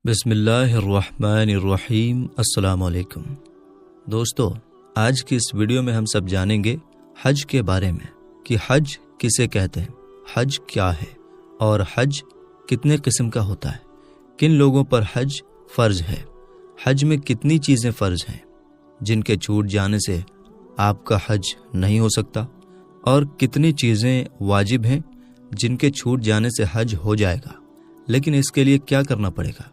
بسم اللہ الرحمن الرحیم۔ السلام علیکم دوستو، آج کی اس ویڈیو میں ہم سب جانیں گے حج کے بارے میں کہ حج کسے کہتے ہیں، حج کیا ہے اور حج کتنے قسم کا ہوتا ہے، کن لوگوں پر حج فرض ہے، حج میں کتنی چیزیں فرض ہیں جن کے چھوٹ جانے سے آپ کا حج نہیں ہو سکتا، اور کتنی چیزیں واجب ہیں جن کے چھوٹ جانے سے حج ہو جائے گا، لیکن اس کے لیے کیا کرنا پڑے گا،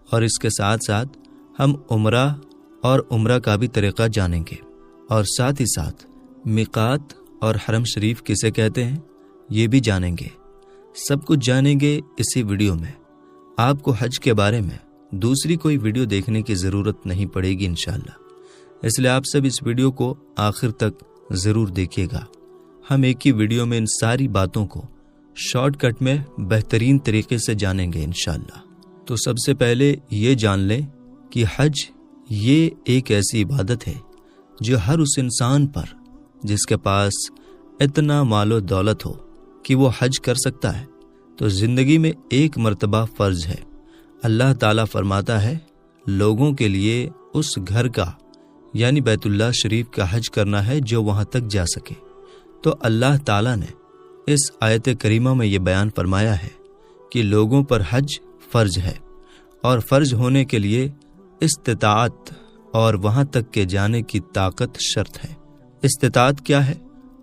اور اس کے ساتھ ساتھ ہم عمرہ کا بھی طریقہ جانیں گے، اور ساتھ ہی ساتھ میقات اور حرم شریف کسے کہتے ہیں یہ بھی جانیں گے۔ سب کچھ جانیں گے اسی ویڈیو میں۔ آپ کو حج کے بارے میں دوسری کوئی ویڈیو دیکھنے کی ضرورت نہیں پڑے گی انشاءاللہ، اس لیے آپ سب اس ویڈیو کو آخر تک ضرور دیکھیے گا۔ ہم ایک ہی ویڈیو میں ان ساری باتوں کو شارٹ کٹ میں بہترین طریقے سے جانیں گے انشاءاللہ۔ تو سب سے پہلے یہ جان لیں کہ حج یہ ایک ایسی عبادت ہے جو ہر اس انسان پر جس کے پاس اتنا مال و دولت ہو کہ وہ حج کر سکتا ہے تو زندگی میں ایک مرتبہ فرض ہے۔ اللہ تعالیٰ فرماتا ہے لوگوں کے لیے اس گھر کا یعنی بیت اللہ شریف کا حج کرنا ہے جو وہاں تک جا سکے۔ تو اللہ تعالیٰ نے اس آیت کریمہ میں یہ بیان فرمایا ہے کہ لوگوں پر حج فرض ہے، اور فرض ہونے کے لیے استطاعت اور وہاں تک کے جانے کی طاقت شرط ہے۔ استطاعت کیا ہے؟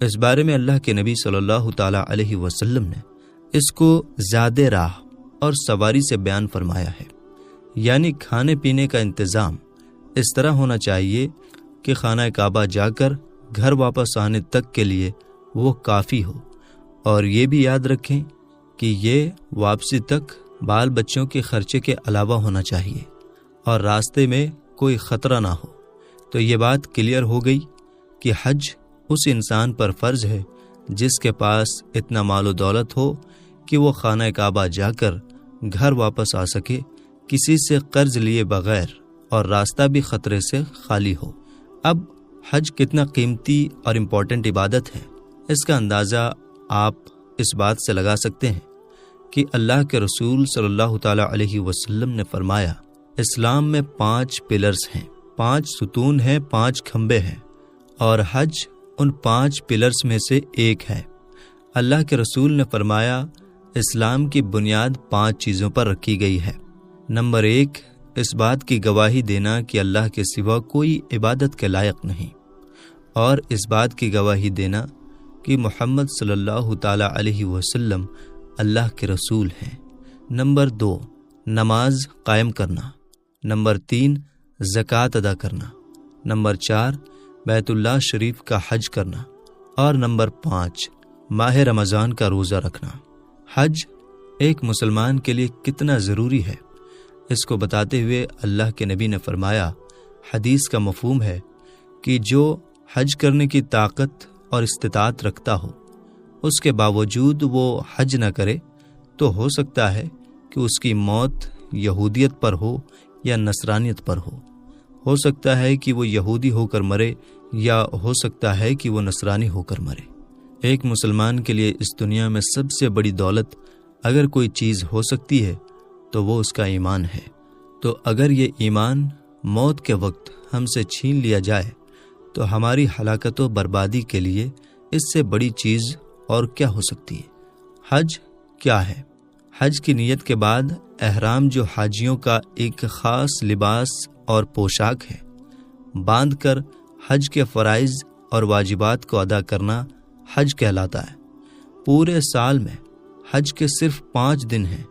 اس بارے میں اللہ کے نبی صلی اللہ تعالی علیہ وسلم نے اس کو زاد راہ اور سواری سے بیان فرمایا ہے، یعنی کھانے پینے کا انتظام اس طرح ہونا چاہیے کہ خانہ کعبہ جا کر گھر واپس آنے تک کے لیے وہ کافی ہو، اور یہ بھی یاد رکھیں کہ یہ واپسی تک بال بچوں کے خرچے کے علاوہ ہونا چاہیے، اور راستے میں کوئی خطرہ نہ ہو۔ تو یہ بات کلیئر ہو گئی کہ حج اس انسان پر فرض ہے جس کے پاس اتنا مال و دولت ہو کہ وہ خانہ کعبہ جا کر گھر واپس آ سکے کسی سے قرض لیے بغیر، اور راستہ بھی خطرے سے خالی ہو۔ اب حج کتنا قیمتی اور امپورٹنٹ عبادت ہے، اس کا اندازہ آپ اس بات سے لگا سکتے ہیں کہ اللہ کے رسول صلی اللہ تعالی علیہ وسلم نے فرمایا اسلام میں 5 پلرز ہیں، 5 ستون ہیں، 5 کھمبے ہیں، اور حج ان 5 پلرز میں سے ایک ہے۔ اللہ کے رسول نے فرمایا اسلام کی بنیاد 5 چیزوں پر رکھی گئی ہے۔ نمبر 1، اس بات کی گواہی دینا کہ اللہ کے سوا کوئی عبادت کے لائق نہیں، اور اس بات کی گواہی دینا کہ محمد صلی اللہ تعالی علیہ وسلم اللہ کے رسول ہیں۔ نمبر 2، نماز قائم کرنا۔ نمبر 3، زکوٰۃ ادا کرنا۔ نمبر 4، بیت اللہ شریف کا حج کرنا، اور نمبر 5، ماہ رمضان کا روزہ رکھنا۔ حج ایک مسلمان کے لیے کتنا ضروری ہے اس کو بتاتے ہوئے اللہ کے نبی نے فرمایا، حدیث کا مفہوم ہے کہ جو حج کرنے کی طاقت اور استطاعت رکھتا ہو اس کے باوجود وہ حج نہ کرے تو ہو سکتا ہے کہ اس کی موت یہودیت پر ہو یا نصرانیت پر ہو سکتا ہے کہ وہ یہودی ہو کر مرے، یا ہو سکتا ہے کہ وہ نصرانی ہو کر مرے۔ ایک مسلمان کے لیے اس دنیا میں سب سے بڑی دولت اگر کوئی چیز ہو سکتی ہے تو وہ اس کا ایمان ہے۔ تو اگر یہ ایمان موت کے وقت ہم سے چھین لیا جائے تو ہماری ہلاکت و بربادی کے لیے اس سے بڑی چیز اور کیا ہو سکتی ہے۔ حج کیا ہے؟ حج کی نیت کے بعد احرام، جو حاجیوں کا ایک خاص لباس اور پوشاک ہے، باندھ کر حج کے فرائض اور واجبات کو ادا کرنا حج کہلاتا ہے۔ پورے سال میں حج کے صرف 5 دن ہیں،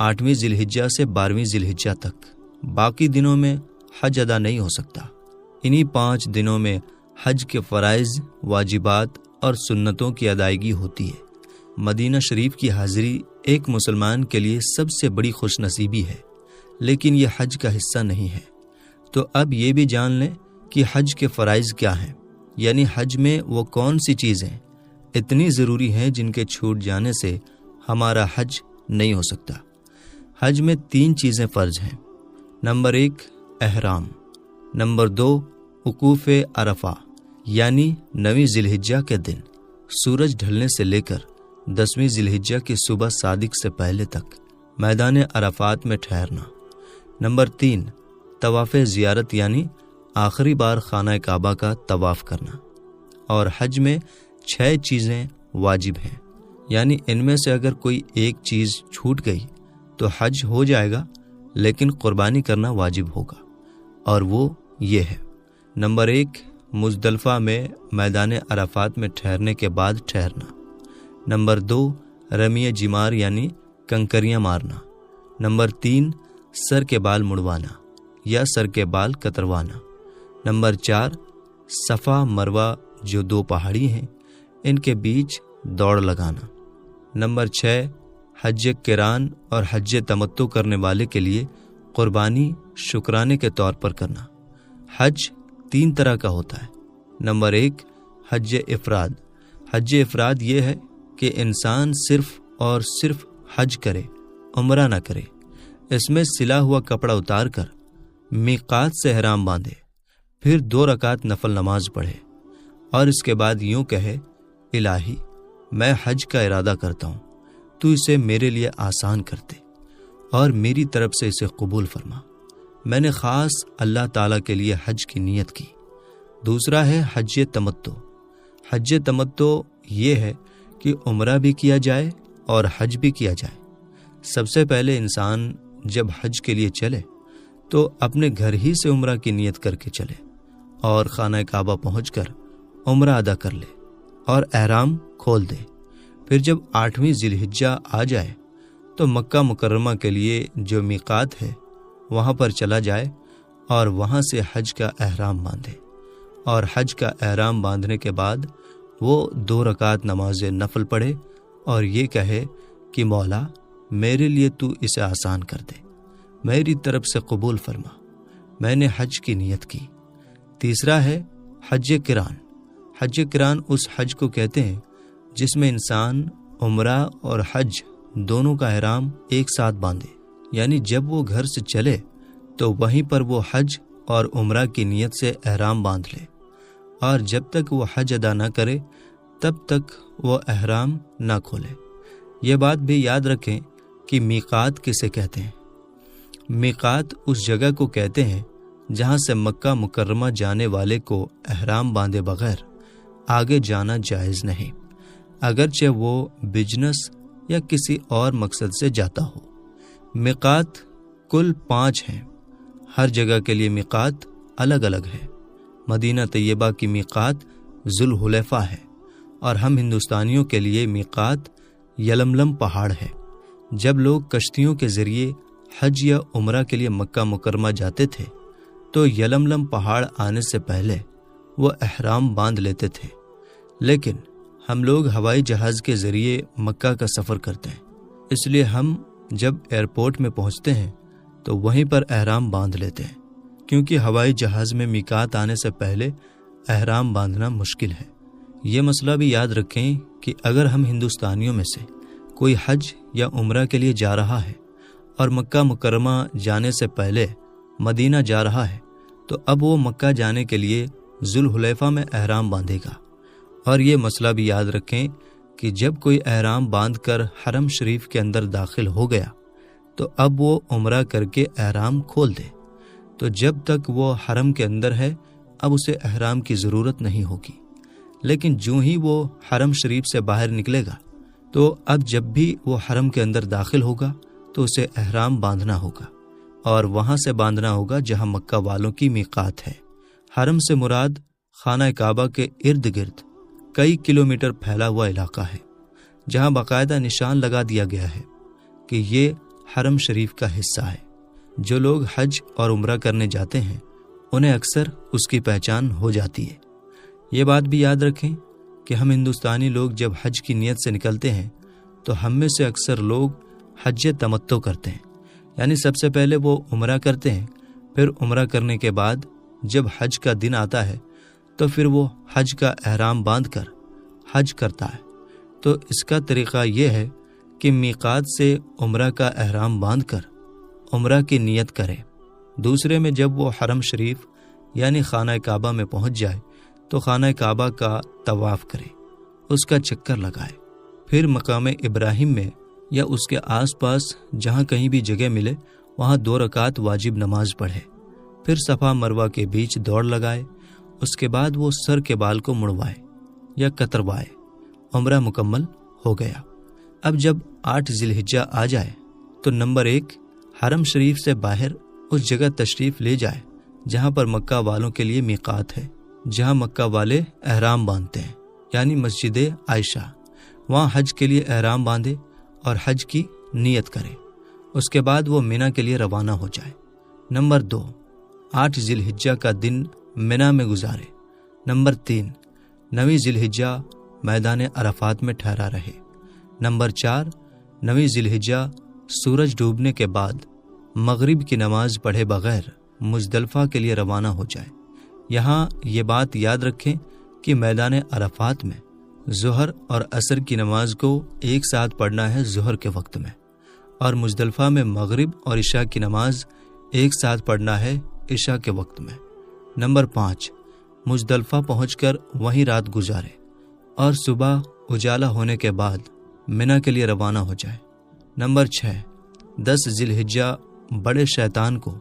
8ویں ذی الحجہ سے 12ویں ذی الحجہ تک۔ باقی دنوں میں حج ادا نہیں ہو سکتا۔ انہی 5 دنوں میں حج کے فرائض، واجبات اور سنتوں کی ادائیگی ہوتی ہے۔ مدینہ شریف کی حاضری ایک مسلمان کے لیے سب سے بڑی خوش نصیبی ہے، لیکن یہ حج کا حصہ نہیں ہے۔ تو اب یہ بھی جان لیں کہ حج کے فرائض کیا ہیں، یعنی حج میں وہ کون سی چیزیں اتنی ضروری ہیں جن کے چھوٹ جانے سے ہمارا حج نہیں ہو سکتا۔ حج میں 3 چیزیں فرض ہیں۔ نمبر 1، احرام۔ نمبر 2، وقوف عرفہ، یعنی 9ویں ذی الحجہ کے دن سورج ڈھلنے سے لے کر 10ویں ذی الحجہ کی صبح صادق سے پہلے تک میدان عرفات میں ٹھہرنا۔ नंबर 3, तवाफ़े ज़ियारत यानी आखिरी बार खाना काबा का तवाफ़ करना। और हज में 6 चीज़ें वाजिब हैं, यानी इनमें से अगर कोई एक चीज़ छूट गई तो हज हो जाएगा, लेकिन कुर्बानी करना वाजिब होगा। और वो ये है, नंबर 1, मुज़दलिफ़ा में मैदान अराफात में ठहरने के बाद ठहरना। नंबर 2, रमी जिमार यानी कंकरियाँ मारना। नंबर 3, सर के बाल मुड़वाना या सर के बाल कतरवाना। नंबर 4, सफ़ा मरवा जो 2 पहाड़ी हैं इनके बीच दौड़ लगाना। नंबर 6, हज किरान और हज तमत्तु करने वाले के लिए कुर्बानी शुक्राने के तौर पर करना। हज 3 तरह का होता है। नंबर 1, हज इफ़राद। हज इफ़राद ये है कि इंसान सिर्फ और सिर्फ हज करे, उम्रा ना करे। इसमें सिला हुआ कपड़ा उतार कर मीक़ात से ihराम बांधे, फिर 2 रकात नफल नमाज पढ़े और इसके बाद यूं कहे, इलाही मैं हज का इरादा करता हूँ, तू इसे मेरे लिए आसान कर दे और मेरी तरफ से इसे कबूल फरमा। मैंने ख़ास अल्लाह ताला के लिए हज की नीयत की। दूसरा है हज तमत्तु। हज तमत्तु ये है कि उम्रा भी किया जाए और हज भी किया जाए। सबसे पहले इंसान जब हज के लिए चले तो अपने घर ही से उम्रा की नीयत करके चले और खाना काबा पहुंचकर उम्रा अदा कर ले और ihराम खोल दे। फिर जब 8वीं ज़िलहिज्जा आ जाए तो मक्का मुकर्रमा के लिए जो मीक़ात है वहाँ पर चला जाए और वहाँ से हज का ihराम बांधे। और हज का ihराम बांधने के बाद वो 2 रकात नमाज नफल पढ़े और ये कहे कि मौला मेरे लिए तू इसे आसान कर दे, मेरी तरफ से कबूल फरमा, मैंने हज की नीयत की। तीसरा है हज किरान। हज किरान उस हज को कहते हैं जिसमें इंसान उम्रा और हज दोनों का ihराम एक साथ बांधे, यानी जब वो घर से चले तो वहीं पर वो हज और उम्रा की नीयत से ihराम बांध ले और जब तक वो हज अदा ना करे तब तक वो ihराम ना खोले। ये बात भी याद रखें कि मीक़ात किसे कहते हैं। मीक़ात उस जगह को कहते हैं जहाँ से मक्का मुकर्रमा जाने वाले को ihराम बांधे बगैर आगे जाना जायज़ नहीं, अगरचे वो बिजनेस या किसी और मकसद से जाता हो। मीक़ात कुल 5 हैं। हर जगह के लिए मीक़ात अलग अलग है। मदीना तैयबा की मीक़ात ज़ुल्हुलैफ़ा है और हम हिंदुस्तानियों के लिए मीक़ात यलमलम पहाड़ है। जब लोग कश्तियों के ज़रिए हज या उम्रा के लिए मक्का मुकरमा जाते थे तो यलमलम पहाड़ आने से पहले वो ihराम बांध लेते थे, लेकिन हम लोग हवाई जहाज़ के ज़रिए मक्का का सफ़र करते हैं, इसलिए हम जब एयरपोर्ट में पहुंचते हैं तो वहीं पर ihराम बांध लेते हैं, क्योंकि हवाई जहाज़ में मीक़ात आने से पहले ihराम बांधना मुश्किल है। ये मसला भी याद रखें कि अगर हम हिंदुस्तानियों में से कोई हज या उम्रा के लिए जा रहा है और मक्का मुकरमा जाने से पहले मदीना जा रहा है तो अब वो मक्का जाने के लिए ज़ुल्हुलैफ़ा में ihराम बांधेगा। और ये मसला भी याद रखें कि जब कोई ihराम बांध कर हरम शरीफ के अंदर दाखिल हो गया तो अब वो उम्रा करके ihराम खोल दे, तो जब तक वो हरम के अंदर है अब उसे ihराम की ज़रूरत नहीं होगी। लेकिन जो ही वो हरम शरीफ से बाहर निकलेगा तो अब जब भी वो हरम के अंदर दाखिल होगा तो उसे ihराम बांधना होगा और वहाँ से बांधना होगा जहाँ मक्का वालों की मीक़ात है। हरम से मुराद खाना काबा के इर्द गिर्द कई किलोमीटर फैला हुआ इलाका है, जहाँ बाकायदा निशान लगा दिया गया है कि ये हरम शरीफ का हिस्सा है। जो लोग हज और उम्रा करने जाते हैं उन्हें अक्सर उसकी पहचान हो जाती है। ये बात भी याद रखें कि हम हिंदुस्तानी लोग जब हज की नीयत से निकलते हैं तो हम में से अक्सर लोग हज तमत्तु करते हैं, यानी सबसे पहले वो उम्रा करते हैं, फिर उम्रा करने के बाद जब हज का दिन आता है तो फिर वो हज का ihराम बांध कर हज करता है। तो इसका तरीक़ा ये है कि मीक़ात से उम्रा का ihराम बांध कर उम्रा की नीयत करे। दूसरे में जब वो हरम शरीफ यानी खाना काबा में पहुंच जाए तो खाना काबा का तवाफ़ करे, उसका चक्कर लगाए, फिर मकाम इब्राहिम में या उसके आसपास जहाँ कहीं भी जगह मिले वहाँ 2 रकात वाजिब नमाज पढ़े, फिर सफ़ा मरवा के बीच दौड़ लगाए। उसके बाद वो सर के बाल को मुड़वाए या कतरवाए। उम्रा मुकम्मल हो गया। अब जब 8 ज़िलहिज्जा आ जाए तो नंबर 1, हरम शरीफ से बाहर उस जगह तशरीफ़ ले जाए जहाँ पर मक्का वालों के लिए मीक़ात है, जहाँ मक्का वाले एहराम बांधते हैं, यानी मस्जिद आयशा। वहाँ हज के लिए एहराम बांधे और हज की नीयत करे। उसके बाद वो मिना के लिए रवाना हो जाए। नंबर 2, 8 ज़िलहिज्जा का दिन मिना में गुजारे। नंबर 3, 9 ज़िलहिज्जा मैदान अरफात में ठहरा रहे। नंबर 4, 9 ज़िलहिज्जा सूरज डूबने के बाद मगरिब की नमाज पढ़े बगैर मुज़दलिफ़ा के लिए रवाना हो जाए। यहाँ ये बात याद रखें कि मैदान अरफात में ज़ोहर और असर की नमाज को एक साथ पढ़ना है ज़ोहर के वक्त में, और मुज़दलिफ़ा में मगरिब और इशा की नमाज एक साथ पढ़ना है इशा के वक्त में। नंबर 5, मुज़दलिफ़ा पहुंचकर वहीं रात गुजारे और सुबह उजाला होने के बाद मिना के लिए रवाना हो जाए। नंबर 6, 10 ज़िलहिज्जा बड़े शैतान को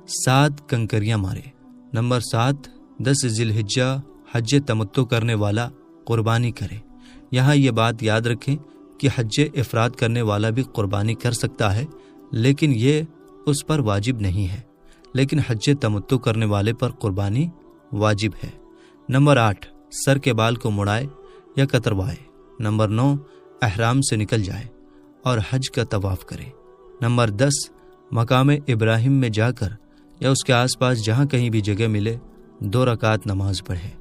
7 कंकरियां मारे। नंबर 7, 10 ज़िलहिज्जा हज तमत्तु करने वाला कुर्बानी करे। यहाँ ये बात याद रखें कि हज इफ़राद करने वाला भी कुर्बानी कर सकता है, लेकिन ये उस पर वाजिब नहीं है, लेकिन हज तमत्तु करने वाले पर कुर्बानी वाजिब है। नंबर 8, सर के बाल को मुड़ाए या कतरवाए। नंबर 9, एहराम से निकल जाए और हज का तवाफ़ करे। नंबर 10, मकाम इब्राहिम में जाकर या उसके आसपास जहाँ कहीं भी जगह मिले 2 रकात नमाज पढ़े,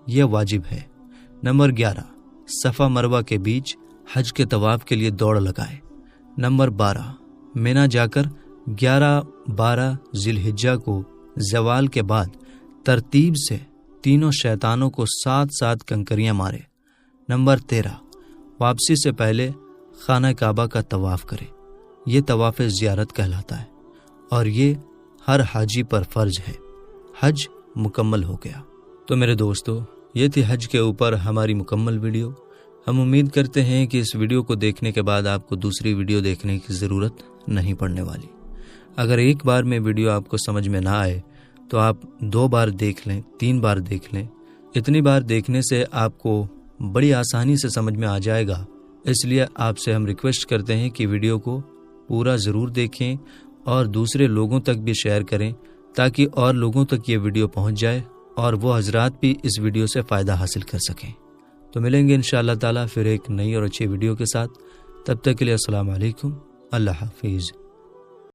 यह वाजिब है। नंबर 11, सफ़ा मरवा के बीच हज के तवाफ़ के लिए दौड़ लगाए। नंबर 12, मिना जाकर 11-12 ज़िलहिज्जा को ज़वाल के बाद तरतीब से तीनों शैतानों को 7-7 कंकरियां मारे। नंबर 13, वापसी से पहले खाना काबा का तवाफ़ करे। ये तवाफ़ ज़ियारत कहलाता है और ये हर हाजी पर फ़र्ज है। हज मुकम्मल हो गया। तो मेरे दोस्तों, ये थी हज के ऊपर हमारी मुकम्मल वीडियो। हम उम्मीद करते हैं कि इस वीडियो को देखने के बाद आपको दूसरी वीडियो देखने की ज़रूरत नहीं पड़ने वाली। अगर एक बार में वीडियो आपको समझ में ना आए तो आप 2 बार देख लें, 3 बार देख लें। इतनी बार देखने से आपको बड़ी आसानी से समझ में आ जाएगा। इसलिए आपसे हम रिक्वेस्ट करते हैं कि वीडियो को पूरा ज़रूर देखें और दूसरे लोगों तक भी शेयर करें, ताकि और लोगों तक ये वीडियो पहुंच जाए और वो हजरात भी इस वीडियो से फ़ायदा हासिल कर सकें। तो मिलेंगे इंशाअल्लाह ताला फिर एक नई और अच्छी वीडियो के साथ। तब तक के लिए अस्सलाम वालेकुम, अल्लाह हाफिज़।